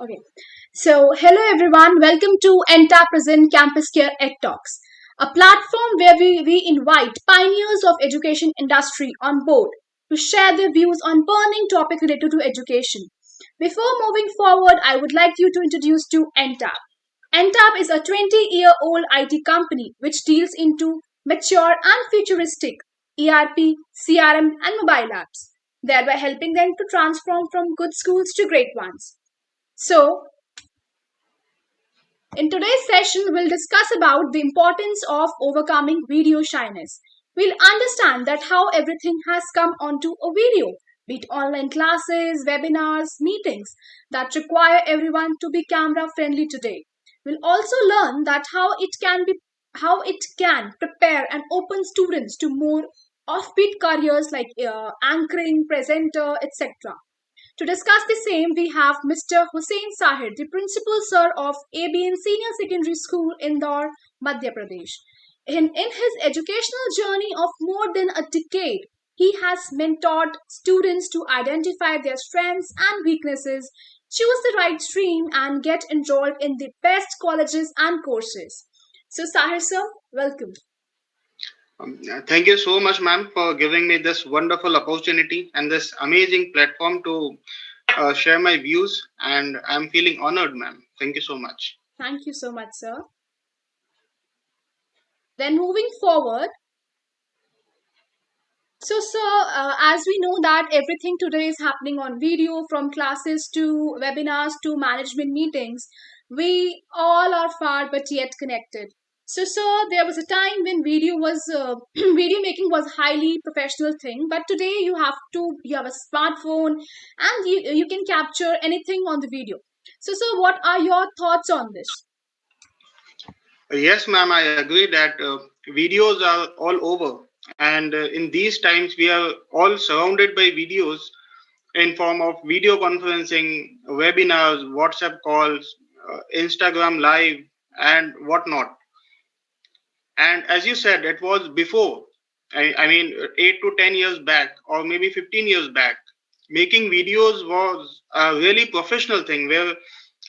Okay. So, hello everyone. Welcome to Entab CampusCare EdTalks, a platform where we invite pioneers of education industry on board to share their views on burning topics related to education. Before moving forward, I would like you to introduce to Entab. Entab is a 20-year-old IT company which deals into mature and futuristic ERP, CRM, and mobile apps, thereby helping them to transform from good schools to great ones. So, in today's session, we'll discuss about the importance of overcoming video shyness. We'll understand that how everything has come onto a video, be it online classes, webinars, meetings that require everyone to be camera friendly today. We'll also learn that how it can prepare and open students to more offbeat careers like anchoring, presenter, etc. To discuss the same, we have Mr. Husain Saher, the principal sir of ABN Senior Secondary School, Indore, Madhya Pradesh. In his educational journey of more than a decade, he has mentored students to identify their strengths and weaknesses, choose the right stream, and get enrolled in the best colleges and courses. So, Saher sir, welcome. Thank you so much, ma'am, for giving me this wonderful opportunity and this amazing platform to share my views. And I'm feeling honored, ma'am. Thank you so much. Thank you so much, sir. Then moving forward, so, sir, as we know that everything today is happening on video, from classes to webinars to management meetings, we all are far but yet connected. So, sir, there was a time when video was video making was highly professional thing, but today you have a smartphone and you can capture anything on the video. So, sir, what are your thoughts on this? Yes, ma'am, I agree that videos are all over. And in these times, we are all surrounded by videos in form of video conferencing, webinars, WhatsApp calls, Instagram live, and whatnot. And as you said, it was before. I mean, 8 to 10 years back, or maybe 15 years back, making videos was a really professional thing where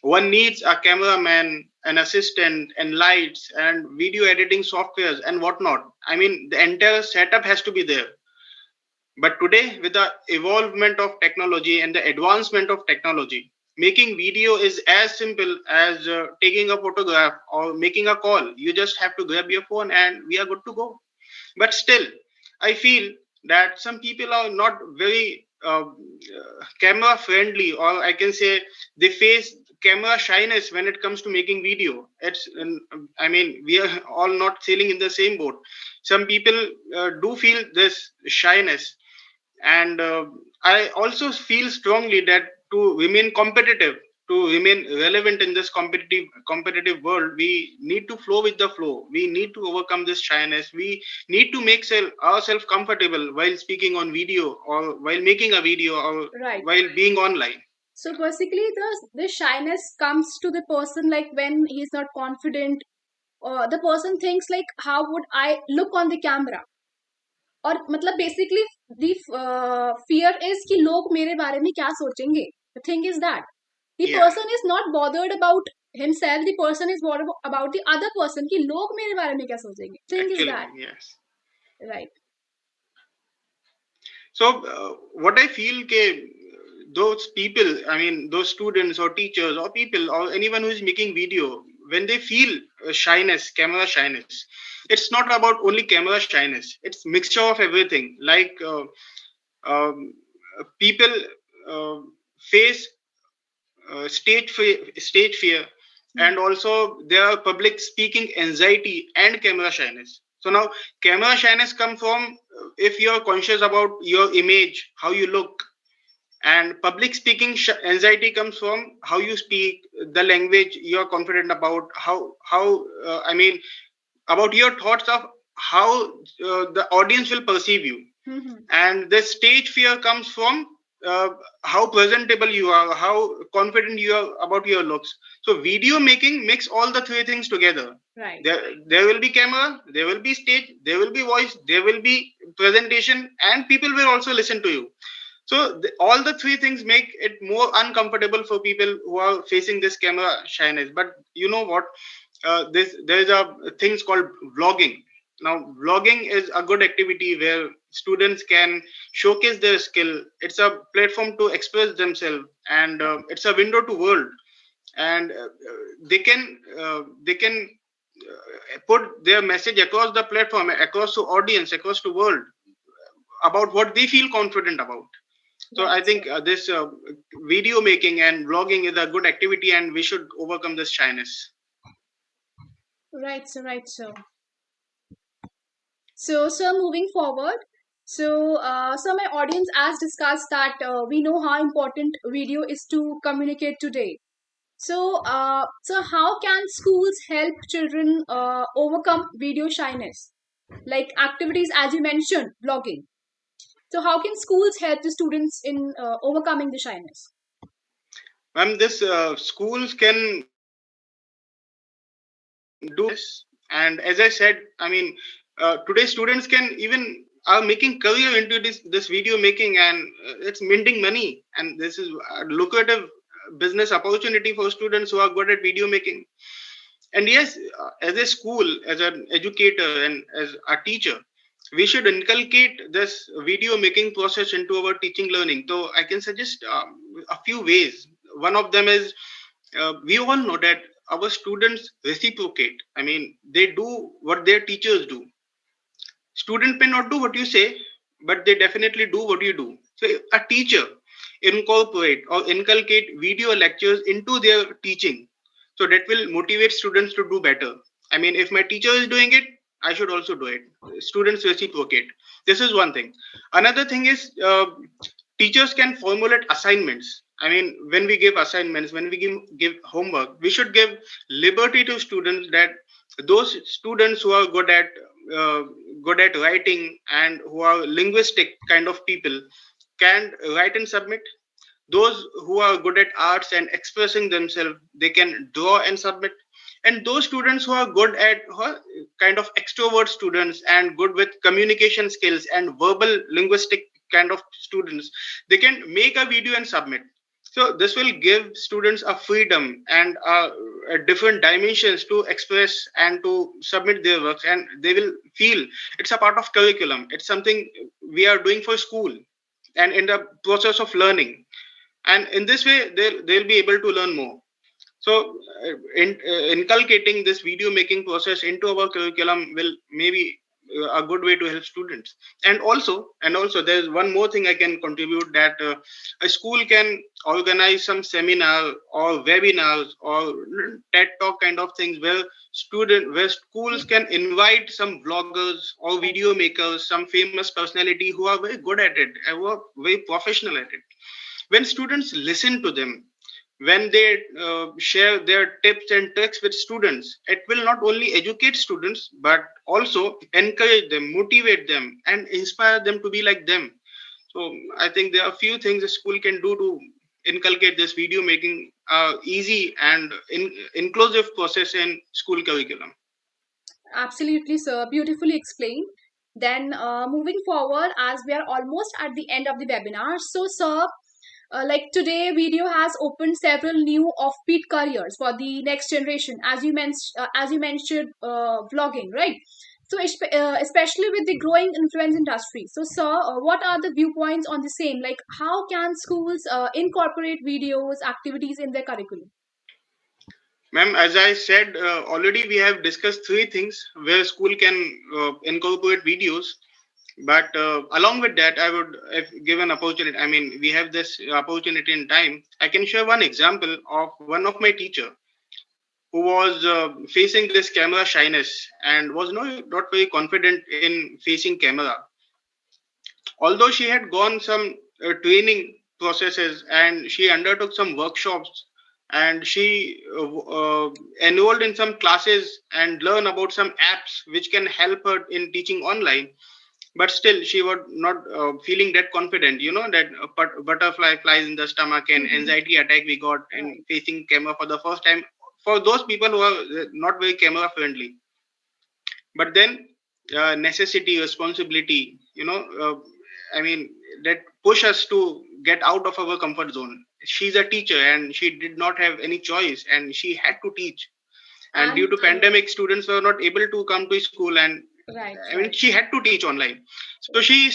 one needs a cameraman, an assistant, and lights, and video editing softwares, and whatnot. I mean, the entire setup has to be there. But today, with the evolvement of technology and the advancement of technology, making video is as simple as taking a photograph or making a call. You just have to grab your phone and we are good to go. But still, I feel that some people are not very camera friendly, or I can say they face camera shyness when it comes to making video. I mean, we are all not sailing in the same boat. Some people do feel this shyness, and I also feel strongly that to remain competitive, to remain relevant in this competitive world, we need to flow with the flow. We need to overcome this shyness. We need to make ourselves comfortable while speaking on video, or while making a video, or Right. while being online. So basically, the shyness comes to the person like when he's not confident, or the person thinks like, how would I look on the camera? और मतलब basically the fear is कि लोग मेरे बारे में क्या सोचेंगे. The thing is that the Yeah. person is not bothered about himself. The person is bothered about the other person कि लोग मेरे बारे में क्या सोचेंगे. Thing is Actually, that. yes. Right. So what I feel those people, I mean, those students or teachers or people or anyone who is making video, when they feel shyness, camera shyness, it's not about only camera shyness. It's mixture of everything. Like people face stage fear, and also there are public speaking anxiety and camera shyness. So now camera shyness comes from if you're conscious about your image, how you look, and public speaking anxiety comes from how you speak, the language you're confident about, how I mean, about your thoughts of how the audience will perceive you. And the stage fear comes from how presentable you are, how confident you are about your looks. So video making mix all the three things together. Right. There will be camera, there will be stage, there will be voice, there will be presentation, and people will also listen to you. So all the three things make it more uncomfortable for people who are facing this camera shyness. But you know what? There's a things called vlogging. Now, vlogging is a good activity where students can showcase their skill. It's a platform to express themselves, and it's a window to world. And they can put their message across the platform, across the audience, across the world about what they feel confident about. So I Right, sir. think this video making and vlogging is a good activity, and we should overcome this shyness. Right, sir. Right, sir. So, sir, moving forward. So my audience, as discussed, that we know how important video is to communicate today. So how can schools help children overcome video shyness? Like activities, as you mentioned, blogging. So how can schools help the students in overcoming the shyness? This schools can do this, and as I said, I mean, today students can even are making career into this video making, and it's minting money, and this is a lucrative business opportunity for students who are good at video making. And yes, as a school, as an educator, and as a teacher, we should inculcate this video making process into our teaching learning. So I can suggest a few ways. One of them is, we all know that our students reciprocate. I mean, they do what their teachers do. Student may not do what you say, but they definitely do what you do. So a teacher incorporate or inculcate video lectures into their teaching, so that will motivate students to do better. I mean, if my teacher is doing it, I should also do it. Students reciprocate. This is one thing. Another thing is, teachers can formulate assignments. I mean, when we give assignments, when we give homework, we should give liberty to students, that those students who are uh, good at writing and who are linguistic kind of people can write and submit. Those who are good at arts and expressing themselves, they can draw and submit. And those students who are good at kind of extrovert students and good with communication skills and verbal linguistic kind of students, they can make a video and submit. So this will give students a freedom and a different dimensions to express and to submit their works, and they will feel it's a part of curriculum. It's something we are doing for school and in the process of learning, and in this way they'll be able to learn more. So inculcating this video making process into our curriculum will maybe a good way to help students. And also there's one more thing I can contribute, that a school can organize some seminar or webinars or TED talk kind of things, where schools can invite some vloggers or video makers, some famous personality who are very good at it and who are very professional at it. When students listen to them, when they share their tips and tricks with students, it will not only educate students but also encourage them, motivate them, and inspire them to be like them. So I think there are a few things a school can do to inculcate this video making easy and inclusive process in school curriculum. Absolutely, sir. Beautifully explained. Then moving forward, as we are almost at the end of the webinar, so sir, like today, video has opened several new offbeat careers for the next generation, as you mentioned, vlogging, right? So especially with the growing influence industry. So, sir, what are the viewpoints on the same? Like, how can schools incorporate videos, activities in their curriculum? Ma'am, as I said already, we have discussed three things where school can incorporate videos. But along with that, I would, if given opportunity, I mean, we have this opportunity in time, I can share one example of one of my teacher who was facing this camera shyness and was not very confident in facing camera. Although she had gone some training processes and she undertook some workshops, and she enrolled in some classes and learn about some apps which can help her in teaching online, but still she was not feeling that confident, that butterfly flies in the stomach and Mm-hmm. anxiety attack we got Right. in facing camera for the first time, for those people who are not very camera friendly. But then necessity, responsibility, I mean, push us to get out of our comfort zone. She's a teacher and she did not have any choice, and she had to teach. And due to pandemic, students were not able to come to school, and she had to teach online. So she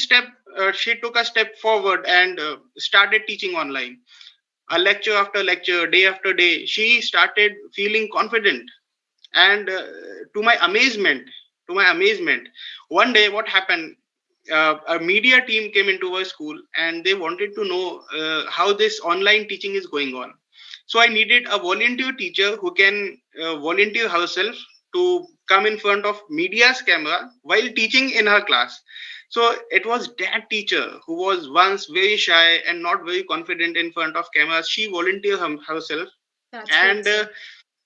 took a step forward and started teaching online. A lecture after lecture, day after day, she started feeling confident. And to my amazement, one day what happened, a media team came into our school and they wanted to know how this online teaching is going on. So I needed a volunteer teacher who can volunteer herself to come in front of media's camera while teaching in her class. So it was that teacher who was once very shy and not very confident in front of cameras. She volunteered herself. And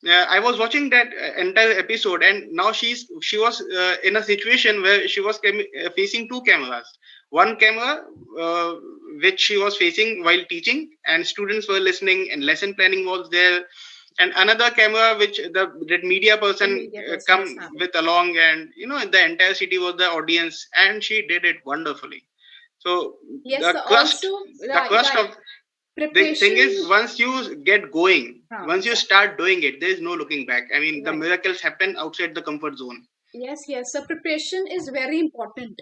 I was watching that entire episode, and now she was in a situation where she was facing two cameras. One camera which she was facing while teaching, and students were listening, and lesson planning was there. And another camera which that media person come with along, and the entire city was the audience, and she did it wonderfully. So the crust of the thing is, once you get going, once you start doing it, there is no looking back. I mean, the miracles happen outside the comfort zone. Yes. So preparation is very important.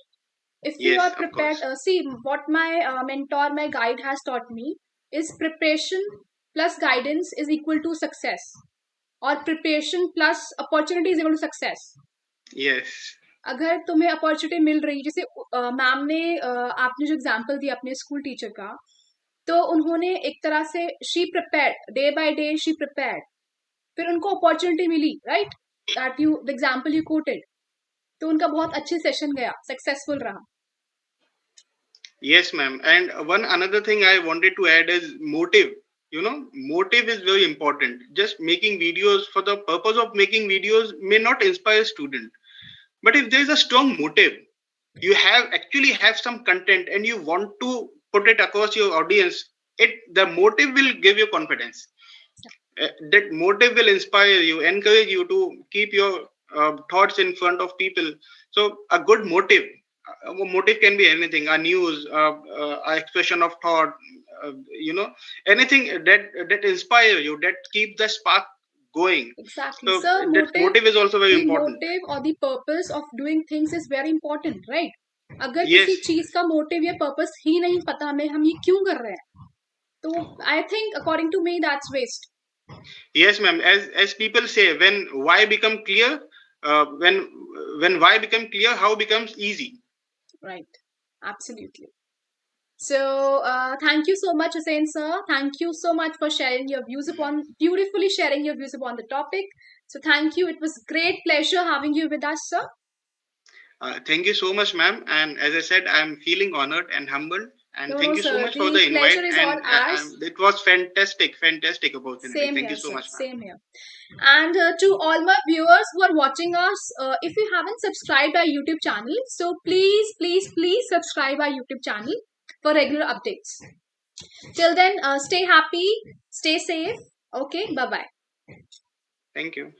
If you are prepared, see what my mentor, my guide has taught me is preparation plus guidance is equal to success, or preparation plus opportunity is equal to success. Yes. अगर तुम्हें opportunity मिल रही, जैसे ma'am ने आपने जो example दिया अपने school teacher का, तो उन्होंने एक तरह से she prepared, day by day she prepared, फिर उनको अपॉर्चुनिटी मिली, right, that you the example you quoted, तो उनका बहुत अच्छे सेशन गया, सक्सेसफुल रहा. Yes, ma'am. And one another thing I wanted to add is motive. Motive is very important. Just making videos for the purpose of making videos may not inspire student. But if there is a strong motive, you actually have some content and you want to put it across your audience, the motive will give you confidence. That motive will inspire you, encourage you to keep your thoughts in front of people. So a good motive. Motive can be anything: a news, a expression of thought, anything that inspire you, that keep the spark going. Exactly. So that motive is also very important. The motive or the purpose of doing things is very important, right? अगर किसी चीज का motive या purpose ही नहीं पता हमें, हम ये क्यों कर रहे हैं, तो I think according to me that's waste. Yes, ma'am. As people say, when why become clear, when why become clear, how becomes easy. Right. Absolutely. So thank you so much, Husain sir. Thank you so much for beautifully sharing your views upon the topic. So thank you. It was great pleasure having you with us, sir. Thank you so much, ma'am. And as I said, I'm feeling honored and humbled. And thank you so much for the invite. And it was fantastic opportunity. Thank you so much, ma'am. Same here. And to all my viewers who are watching us, if you haven't subscribed our YouTube channel, so please subscribe our YouTube channel for regular updates. Till then, stay happy, stay safe. Okay, bye-bye. Thank you.